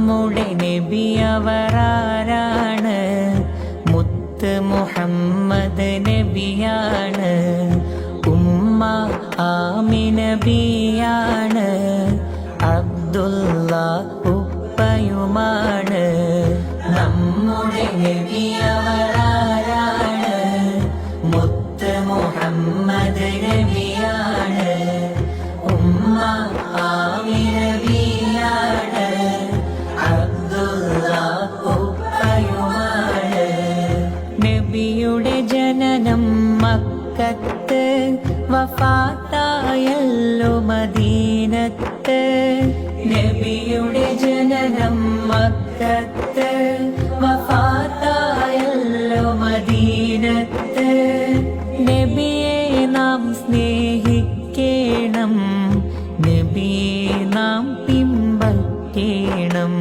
നമ്മുടെ നബിയവരാരാണ്? മുത്ത് മുഹമ്മദ് നബിയാണ്. ഉമ്മ ആമിന ബിയാണ്. അബ്ദുള്ള ഉപ്പയുമാണ്. നമ്മുടെ നബിയവരാരാണ്? മുത്ത് മുഹമ്മദ് നബിയാണ്. ഉമ്മ ആമിന ബിയാണ്. അബ്ദുള്ള ഉപ്പയുമാണ്. നബിയുടെ ജനനം മക്കത്ത്, വഫാത്തായല്ലോ മദീനത്ത്. നബിയുടെ ജനനം മക്കത്ത്, വഫാത്തായല്ലോ മദീനത്ത്. നബിയെ നാം സ്നേഹിക്കണം, നബിയെ നാം പിൻപറ്റണം.